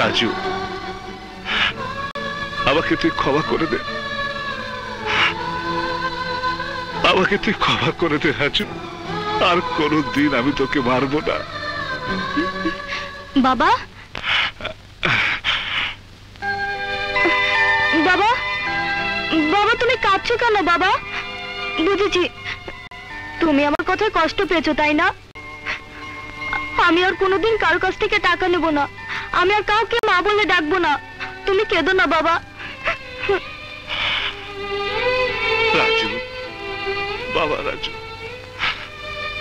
রাজু, আমাকে তুই ক্ষমা করে দে, আমাকে তুই ক্ষমা করে দে রাজু। আর কোনদিন আমি তোকে মারবো না। বাবা, বাবা, বাবা তুমি কাঁদছো কেন বাবা? বুঝেছি তুমি আমার কথায় কষ্ট পেয়েছো, তাই না? আমি আর কোনোদিন কারোর কাছ থেকে টাকা নেব না, আমি আর কাউকে মা বলে ডাকবো না। তুমি কেঁদো না বাবা। রাজু, বাবা রাজু,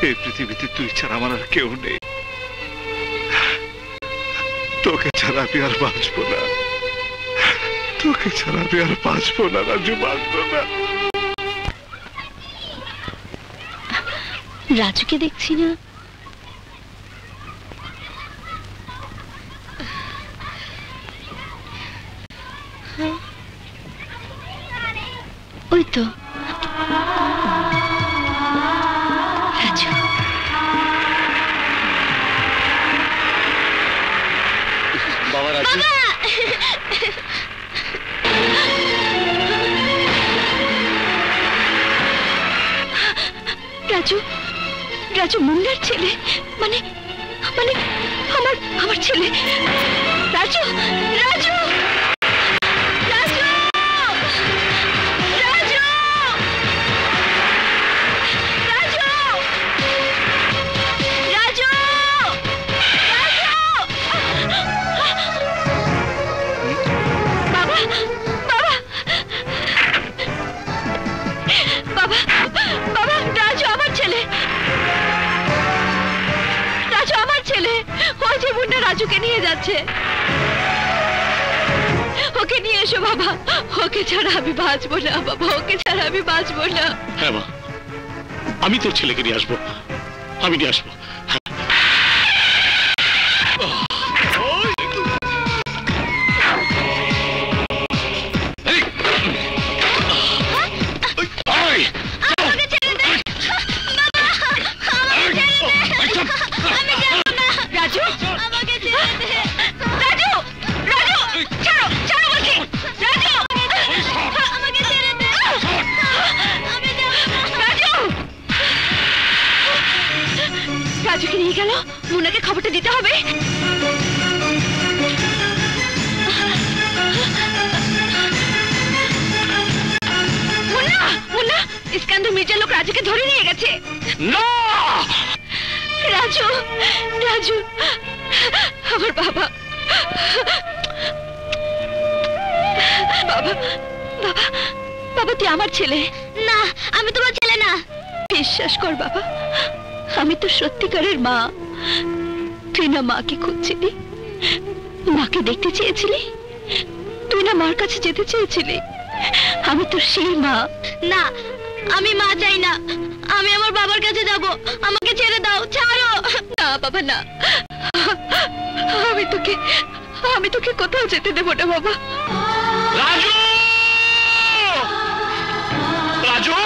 এই পৃথিবীতে তুই ছাড়া আমার আর কেউ নেই। তোকে ছাড়া আমি আর বাঁচবো না, তোকে ছাড়া আমি আর বাঁচবো না রাজু, বাঁচবো না। রাজুকে দেখছি না। ওই তো রাজু। বাবা রাজু, রাজু, রাজু মুন্নার ছেলে, মানে মানে আমার আমার ছেলে রাজু। রাজু, রাজু, রাজু, রাজু, রাজু, বাবা, বাবা, বাবা, বাবা, রাজু আমার ছেলে, রাজু আমার ছেলে। ওই যে মুন্না রাজুকে নিয়ে যাচ্ছে, ওকে নিয়ে এসো বাবা। ওকে ছাড়া আমি বাঁচবো না বাবা, ওকে ছাড়া আমি বাঁচবো না। হ্যাঁ মা, আমি তোর ছেলেকে নিয়ে আসবো, আমি নিয়ে আসবো। রাজুকে নিয়ে গেল, মুন্নাকে খবরটা দিতে হবে। মুন্না, মুন্না, ইস্কান্দর মির্জার লোক রাজুকে ধরে নিয়ে গেছে। না রাজু, রাজু, আমার বাবা, বাবা, বাবা, বাবা তুই আমার ছেলে না, আমি তোমার ছেলে না। বিশ্বাস কর বাবা, আমি তো সত্যিকারের মা। তুই না মাকে খুঁজছিলি, মাকে দেখতে চেয়েছিলি, তুই না মার কাছে যেতে চেয়েছিলি, আমি তো সেই মা। না, আমি মা চাই না, আমি আমার বাবার কাছে যাব। আমাকে ছেড়ে দাও, ছাড়ো। না বাবা না, আমি তোকে কোথাও যেতে দেবো না বাবা। রাজু, রাজু,